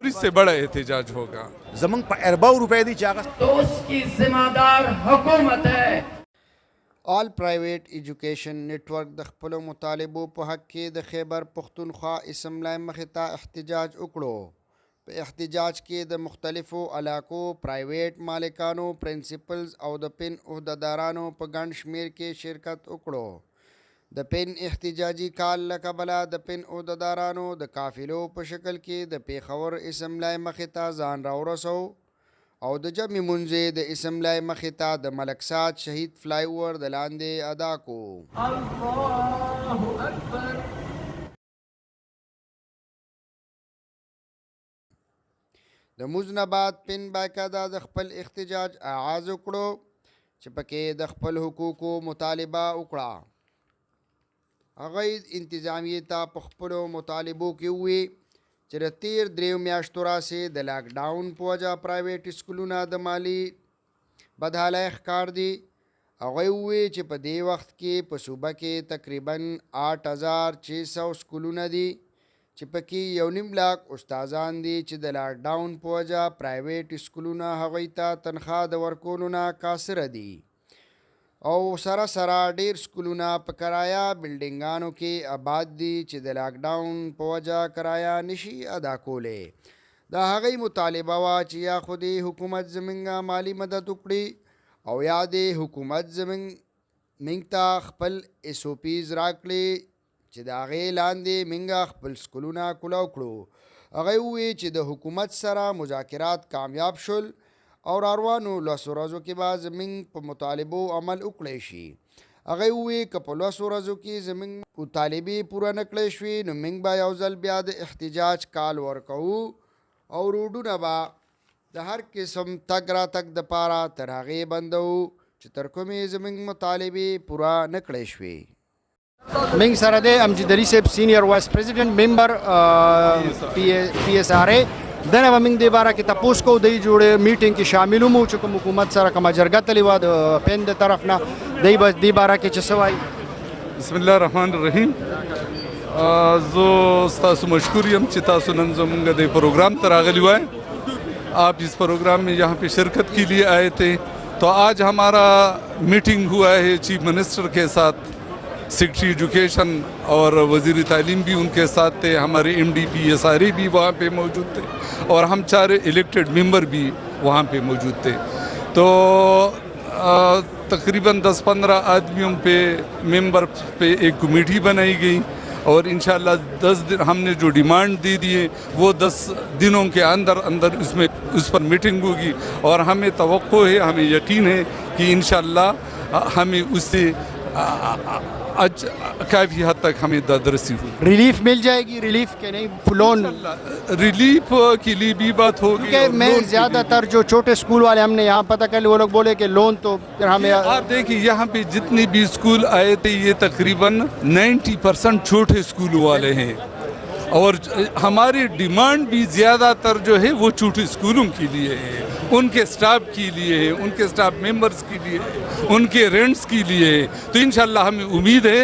इससे बड़ा एहतजाज होगा। जमंग पर अरबों रुपए दी चागा तो उसकी जिम्मेदार हुकूमत है। All private education network the खपलो मुतालिबो पे हक के द खैबर पख्तूनख्वा इसमला मखता एहतजाज उकड़ो पे एहतजाज के द मुख्तलिफ़ो इलाकों प्राइवेट मालिकानों प्रिंसिपल्स और द पिन उहदेदारानों पे गन शमेर के शिरकत उकड़ो द पिन एहतजाजी काल लकबला द पिन उहदेदारानों द काफिलों पे शक्ल के द पेखवर इसमला मखता जान राव रसो और द जब मुंजे द इसमला मखता द मलकसात शहीद फ्लाई ओवर द लांदे अदा को अल्लाहु अकबर। द मुजनबाद पिन बाकायदा द खपल एहतजाज आगाज उकड़ो चपके द खपल हुकूक मुतालिबा उकड़ा अगैद इंतजामिया ता पखपलो मुतालिबों के हुए चर तीर द्रेव म्याश्तरा से द लॉकडाउन पवजा प्राइवेट स्कूलों द माली बदहाल कार दी अगै हुए च दे वक्त के सूबा के तकरीबन 8600 स्कूलों दी चिपकी 1.5 लाख उस्ताजान दी च द लॉकडाउन पवजा प्राइवेट स्कूलों हगैता तनख्वाह द वर्कोलना कासर दी और सरा सरा डेर स्कूलों पर कराया बिल्डिंगानों के आबाद दी च द लॉकडाउन पवजा कराया निशी अदा कोले दा हगई मुतालिबा वा चिया खुदी हुकूमत जमिंगा माली मदद उकड़ी और याद हुकूमत जमिंग मिंगता खपल SOPs राकली च दागे लांदे मिंगा खपल स्कूलों कुला उकड़ो अगै हुए च द हुकूमत सरा मुजाकरात कामयाब शुल और आरवानो लसोराजो के बाद ज़मीन पर मुतालिबो अमल उकड़ेशी अगै हुए कपल लसोराजो की ज़मीन मुतालिबी पूरा नकलेशवी नुमिंग बा यौजल ब्याद एहतजाज काल वर्कऊ और उडू नबा द हर किस्म तगरा तक द पारा तरागे बंदऊ चितरको में ज़मीन मुतालिबी पूरा नकलेशवी मिंग सरदे अमजदरी सेब senior vice president member PSRA दन मिंग दे बारा की तपोस को दई जोड़े मीटिंग की शामिल हूँ चुका हुकूमत सारा कमा जरगा तलीवा पेन दे तरफ ना दई बस दी बारा के चसवाई बिस्मिल्लाह रहमान रहीम जो स्तासु मशकूरियम चितासु नंजमुंगा दे प्रोग्राम तरागली हुआ है। आप इस प्रोग्राम में यहाँ पे शिरकत के लिए आए थे, तो आज हमारा मीटिंग हुआ है चीफ मिनिस्टर के साथ, सेक्रेटरी एजुकेशन और वज़ीर तालीम भी उनके साथ थे, हमारे MD PSRA भी वहाँ पे मौजूद थे और हम 4 इलेक्टेड मेंबर भी वहाँ पे मौजूद थे। तो तकरीबन 10-15 आदमियों पे मेंबर पे एक कमेटी बनाई गई और इंशाल्लाह 10 दिन हमने जो डिमांड दे दिए वो 10 दिनों के अंदर अंदर उस पर मीटिंग होगी और हमें तवक्को है, हमें यकीन है कि इंशाल्लाह हमें उससे आज काफ़ी हद तक हमें दरसी हुई, रिलीफ मिल जाएगी। रिलीफ के नहीं लोन रिलीफ के लिए भी बात होगी। मैं ज़्यादातर जो छोटे स्कूल वाले हमने यहाँ पता कर वो लोग बोले कि लोन तो हमें आप देखिए यहाँ पे जितने भी स्कूल आए थे ये तकरीबन 90% छोटे स्कूल वाले हैं और हमारी डिमांड भी ज़्यादातर जो है वो छोटे स्कूलों के लिए है, उनके स्टाफ के लिए है, उनके स्टाफ मेंबर्स के लिए है, उनके रेंट्स के लिए है। तो इंशाल्लाह हमें उम्मीद है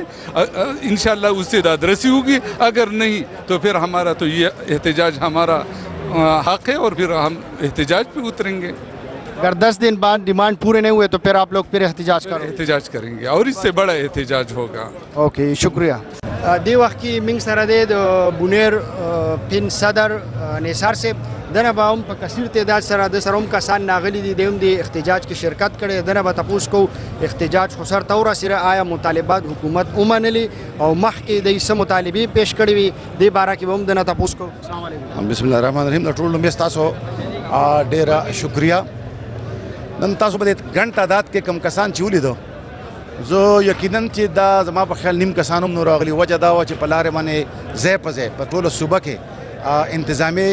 इंशाल्लाह उससे दादरसी होगी, अगर नहीं तो फिर हमारा तो ये एहतजाज हमारा हक है और फिर हम एहतजाज पे उतरेंगे। अगर 10 दिन बाद डिमांड पूरे नहीं हुए तो फिर आप लोग फिर एहतजाज करेंगे और इससे बड़ा एहतजाज होगा। ओके, शुक्रिया। दे वक्त की मिंग सरदे बुनेर पिन सदर निसार से दनबा हम पर कसीर तादाद सरा द सरम का सान नागली दी देम दी एहतजाज की शिरकत करे दनबा तपूस को एहतजाज खुसर तौरा सिरा आया मुतालिबात हुकूमत उमनली और मह के दई से मुतालिबी पेश करी दे बारा की बम दना तपूस को। अस्सलाम वालेकुम। बिस्मिल्लाह रहमान रहीम टोल मेस्तासो डेरा शुक्रिया नन तासो बदे घंटा तादाद के कम कसान चिवली दो जो यकीनन ची दा जमा पर ख्याल निम कसानुम नूर अगली वजह दा व पलारे माने ज़े पज़े पतोल सुबह के इंतजामे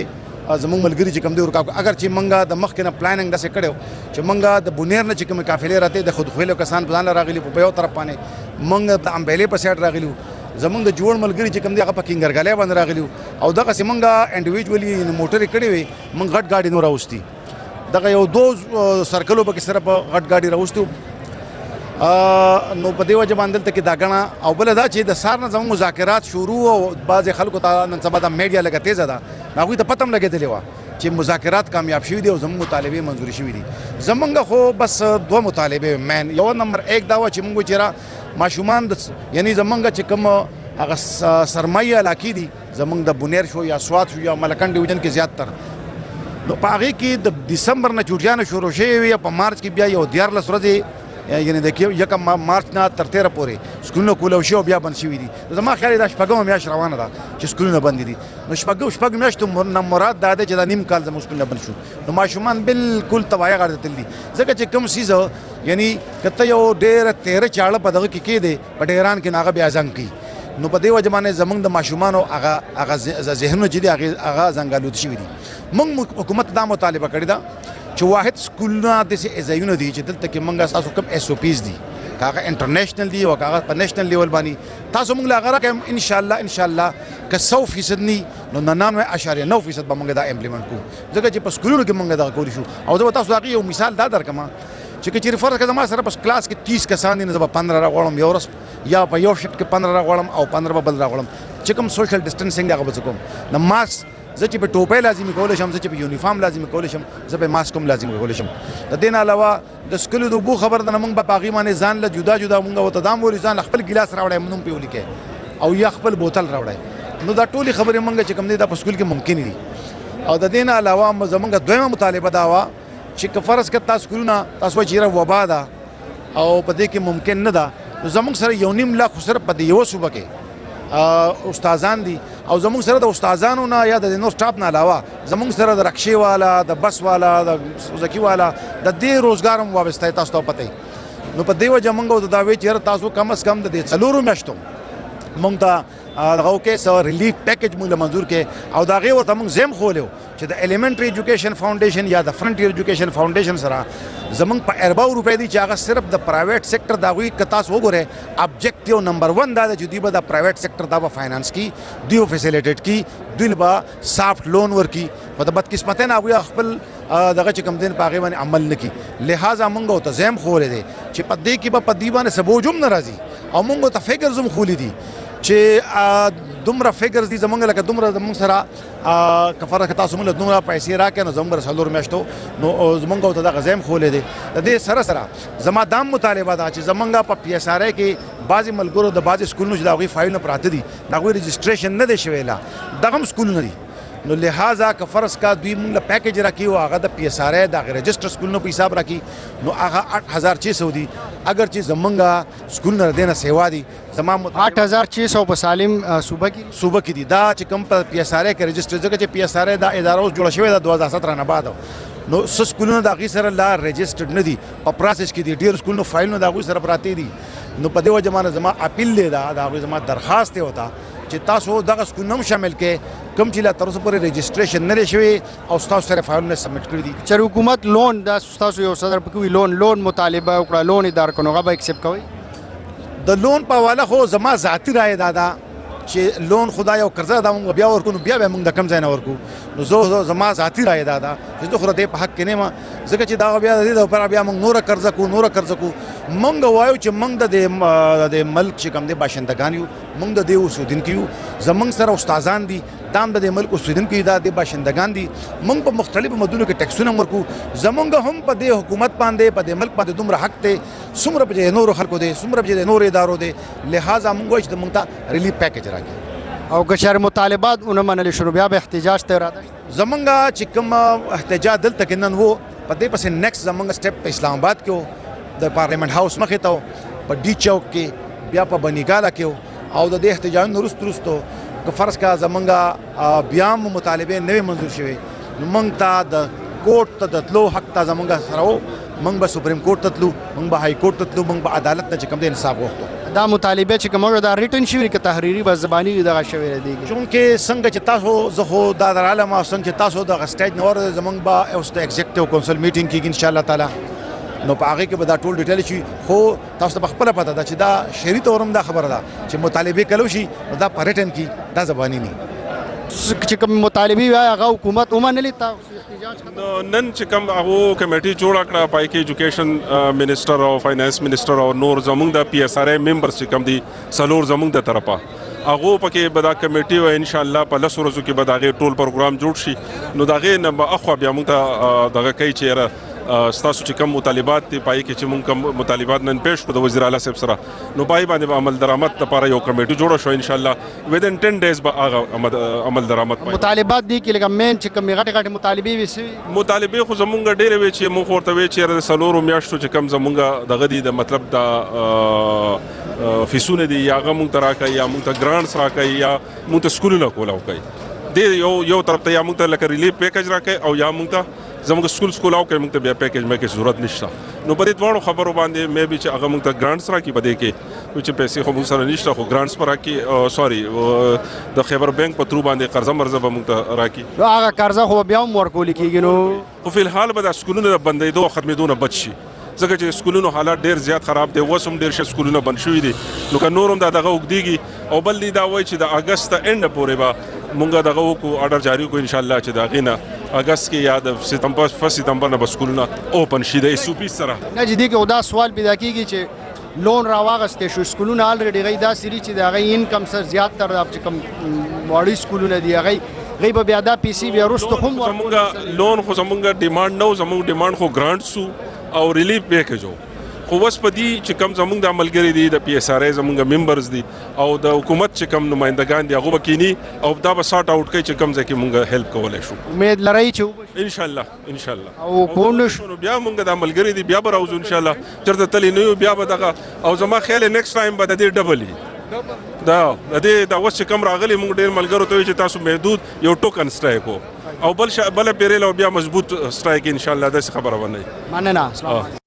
जमुंग मलगरी ची कम दे अगर ची मंगा द मख के ना प्लानिंग दा से कड़े ची मंगा द बुनेर न ची कम काफिले रहते द खुद खुले कसान बजान रागली पे तरफ पाने मंगा द अम्बेले पर सेट रागली जमुंग द जोड़ मलगरी ची कम दे अगर किंगर गले बंद रागली और द कसी मंगा इंडिविजुअली मोटर कड़े हुए मंग गट गाड़ी नूरा उस्ती दगा यो 2 सर्कलों पर किस तरह गट गाड़ी रउस्ती نو په دې وجه باندې دلته کې دا ګڼه او بله دا چې د سار نه زموږ مذاکرات شروع او بعضې خلکو ته نن سبا د میډیا لږه تیزه ده هغوی ته پته هم لګېدلې وه چې مذاکرات کامیاب شوي دي او زموږ مطالبې منظوري شوي دي. زمونږ خو بس دوه مطالبې مین یو نمبر 1 دا وه چې مونږ چېرې ماشومان یعنی زمونږ چې کوم هغه سرمایه علاقې دي زمونږ د بونیر شو یا سوات شو یا ملکن ډیویژن کې زیاتتر نو په هغې کې د ډسمبر نه چوټیانې شروع شوې وي په مارچ کې بیا یو 14 ورځې یعنی د یکم مارچ نه تر 13 پورې سکولونه کولو شي او بیا بند شوي دي. زما خیال دا شپږمه میاشت روانه ده چې سکولونه بند دي. نو شپږ میاشتو نه مراد دا دی چې دا نیم کال زموږ سکولونه بند شو نو ماشومان بالکل تباهۍ غاړې ته تللي ځکه چې کوم څیز یعنی که ته یو ډېره تیره چاړه په دغه کې کېدې په ډېران کې نو هغه بیا زنګ کوي نو په دې وجه باندې زموږ د ماشومانو هغه ذهنونه چې دي هغه زنګالود شوي دي. موږ حکومت دا مطالبه کړې ده چې واحد سکولونه داسې ځایونه دي چې دلته کې موږ ستاسو کوم SOPs دي که هغه انټرنیشنل دي او که هغه په نیشنل لیول باندې تاسو موږ له هغه راکړئ انشاءالله که 100% ني نو 99.9% به موږ دا امپلیمنټ کوو ځکه چې په سکولونو کې موږ دغه کولی شو. او زه به تاسو هغې یو مثال دا درکړم چې که چېرې فرض کړه زما سره په کلاس کې 30 کسان دي نو زه به 15 راغواړم یو ورځ یا په یو شفټ کې 15 راغواړم او 15 به بل راغواړم چې کوم سوشل ډسټنسنګ هغه به زه کوم. نو ماسک زه چې په ټوپۍ لازمي کولی شم زه چې په یونیفارم لازمي کولی شم زه په ماسک هم لازمي کولی شم. د دې نه علاوه د سکولو د اوبو خبر ده نه موږ به په هغې باندې ځان له جدا موږ ورته دا هم ویلي ځان له خپل ګیلاس راوړی نوم پرې ولیکئ او یا خپل بوتل راوړی. نو دا ټولې خبرې موږ چې کوم دی دا په سکول کې ممکن دي. او د دې نه علاوه زموږ دویمه مطالبه دا وه چې که فرض کړه تاسو سکولونه تاسو وایي چې یاره وبا ده او په دې کې ممکن نه ده نو زموږ سره 1.5 لاک خو صرف په دې یوه صوبه کې استادان دي او زموږ سره د استادانو نه یا د نور سټاف نه علاوه زموږ سره د رکشې والا د بس والا د سوزکي والا د دې روزګار هم وابسته تاسو ته پته. نو په دې وجه موږ ورته دا وایو چې تاسو کم از کم د دې 4 میاشتو موږ ته دغه کې څه ریلیف پیکج موږ له منظور کې او د هغې ورته موږ زم خولیو چې د ایلیمنټري ایجوکیشن فاونډیشن یا د فرنټیر ایجوکیشن فاونډیشن سره زمونږ په ارباو روپۍ دي چې هغه صرف د پرایویټ سیکټر د هغوی که تاسو وګورئ ابجیکټیو نمبر 1 دا دی چې دوی به د پرایویټ سیکټر دا به فاینانس کي دوی به فیسیلیټیټ کي دوی به سافټ لون ورکي په د بدقسمتۍ نه هغوی خپل دغه چې کوم دین په هغې باندې عمل نه کي. لہٰذا موږ ورته زم خولی دی چې په دې کې به په دې باندې څه بوج هم نه راځي او موږ ورته فګرز هم خولی دي چې دومره فګرز دي زمونږ لکه دومره زمونږ سره که فرض کړه تاسو موږ له دومره پیسې راکړئ نو زموږ سره 4 میاشتو نو زمونږ ورته دغه ځای هم خولی دی. د دې سره زما دا مطالبه ده چې زمونږ په PSRI کې بعضې ملګرو د بعضې سکولونو چې د هغوی فایلونه پراته دي د هغوی رجسټریشن نه دی شوی لا دغه هم سکولونه دي. نو لہٰذا که فرض کا دوی موږ له پیکیج راکړي او هغه د PSRI د هغې رجسټر سکولونو په حساب راکړي نو هغه 8600 دي اگر چې زمونږ سکولونه د دې نه سیوا دي زما 8600 په سالم صوبه کې دي دا چې کوم په PSRI کې رجسټر ځکه چې PSRI دا اداره اوس جوړه شوې ده 2017 نه بعد نو څه سکولونه د هغې سره لا رجسټرډ نه دي په پروسس کې دي ډېر سکولونو فایلونه د هغوی سره پراته دي. نو په دې وجه باندې زما اپیل دی دا د هغوی زما درخواست دی ورته چې تاسو دغه سکولونه هم شامل کړئ کوم چې لا تر اوسه پورې رجسټریشن نه دی شوی او ستاسو سره فایلونه سبمټ کړي دي. چې حکومت لون دا ستاسو یو صدر پکې وي لون مطالبه وکړه لون اداره کړو هغه به اکسپټ کوئ؟ د لون په حواله خو زما ذاتي رایه دا ده چې لون خدا یو قرضه دا موږ بیا ورکو نو بیا به موږ د کم ځای نه ورکو. نو زه زما ذاتي رایه دا ده چې زه خو د دې په حق کې نه یم ځکه چې دا بیا د دې لپاره بیا موږ نوره قرضه کوو موږ وایو چې موږ د ملک چې کوم دی باشندګان یو موږ د دې اوسېدونکي یو زموږ سره استادان دي دا هم د دې ملک اوسېدونکي دا د باشندګان دي موږ په مختلفو مدونو کې ټیکسونه هم ورکو زموږ هم په دې حکومت باندې په دې ملک باندې دومره حق دی څومره په د نورو خلکو دی څومره په د نورو ادارو دی. لہٰذا موږ وایو چې موږ ته ریلیف پیکیج راکړي او که چېرې مطالبات ونه منلې شو بیا به احتجاج ته اراده زمونږ چې کوم احتجاج دلته کې نن و په دې پسې نیکسټ زمونږ سټیپ په اسلام آباد کې و د پارلیمنت هاوس مخې ته په ډي چوک کې بیا په بنیګاله کې او د دې احتجاجونو وروسته که فرض کا زمونږ بیا هم مطالبې نوې منظور شوې نو موږ ته د کورټ ته د تلو حق ته زمونږ سره و موږ به سپریم کورټ ته تلو موږ به های کورټ ته تلو موږ به عدالت نه چې کوم دی انصاف غوښتو. دا مطالبه چې کومه دا ریټن شوی که تحریری به زبانی دغه شوی دی چونکې څنګه چې تاسو زه خو دا درالم او څنګه چې تاسو دغه سټیج نه ور زمونږ به اوس د ایگزیکټیو کونسل میټینګ کېږي انشاءالله تعالی نو په هغې کې به دا ټول ډیټیل شي خو تاسو ته په خپله پته ده چې دا شعري طور هم دا خبره ده چې مطالبې کلو شي نو دا په ریټن کې دا زباني نه چې کوم مطالبه وي هغه حکومت ومنلي تاسو احتجاج ختم نن چې کوم هغه کمیټي جوړ کړه پای کې ایجوکیشن منسٹر او فاینانس منسٹر او نور زموږ د پی اس آر آی ممبرز چې کوم دي سلور زموږ د طرفه هغه پکې به دا کمیټي او ان شاء الله په لسو ورځو کې به دا ټول پروګرام جوړ شي نو دا غي نه به اخو بیا موږ ته دغه کوي چې ستاسو چې کوم مطالبات دي پای کې چې موږ کوم مطالبات نن پېښ کړو د وزیر اعلی صاحب سره نو پای باندې به عمل درآمد لپاره یو کمیټي جوړه شو ان شاء الله ودین 10 ډیز به هغه عمل درآمد مطالبات دي کې لکه مین چې کوم غټ غټ مطالبه وي مطالبه خو زمونږ ډېرې وي چې موږ ورته وی چې سلورو میاشتو چې کم زمونږ دغه دي د مطلب د فیسونه دي یا هغه موږ ته راکړي یا موږ ته ګرانټس راکړي یا موږ ته سکولونه کولاو کوي د یو طرف ته یا موږ ته لکه ریلیف پیکج راکړي او یا موږ ته زموږ سکول او کوي موږ ته بیا پیکج مې کې ضرورت نشته نو په دې دوه خبرو باندې مې به چې هغه موږ ته ګرانټس راکړي په دې کې چې پیسې خو موږ سره نشته خو ګرانټس پر راکړي سوري د خیبر بانک په ترو باندې قرضه مرزه به موږ ته راکړي نو هغه قرضه خو بیا هم ورکول کېږي نو خو په الحال به د سکولونو بندیدو او ختمېدو نه بچ شي ځکه چې سکولونو حالات ډېر زیات خراب دي اوس هم ډېر ښه سکولونه بند شوي دي نو که نور هم دا دغه اوږدېږي او بل دا وایي چې د اګست انډ پورې به مونږ دغه وکړو اډر جاری کړو انشاءالله چې د هغې نه اګست کې یا د ستمبر 1 ستمبر نه به سکولونه اوپن شي د SOP سره نه چې دې کې دا سوال پیدا کېږي چې لون راواغستې شو سکولونه الریډي غي دا سری چې د هغې انکم سر زیات تر چې کوم واړي سکولونه دي هغې غي به بیا دا پیسې بیا وروسته هم زمونږ لون خو زمونږ ډیمانډ نه و زمونږ ډیمانډ خو ګرانټس او ریلیف پیکج و خو اوس په دې چې کوم زمونږ د ملګري دي د پی اس آر آی زمونږ ممبرز دي او د حکومت چې کوم نمائندگان دي هغه به کینی او دا به سارټ آوټ کوي چې کوم ځای کې مونږ هیلپ کولی شو امید لرئ چې ان شاء الله او کوم نو بیا مونږ د ملګري دي بیا به راوځو ان شاء الله چېرته تللی نه یو بیا به دغه او زما خیال نیکسټ ټایم به د دې ډبل وي دا اوس چې کوم راغلی مونږ ډېر ملګرو ته وایي چې تاسو محدود یو ټوکن سټرایک و او بله پیرې له بیا مضبوط سټرایک ان شاء الله داسې خبره به نه وي مننه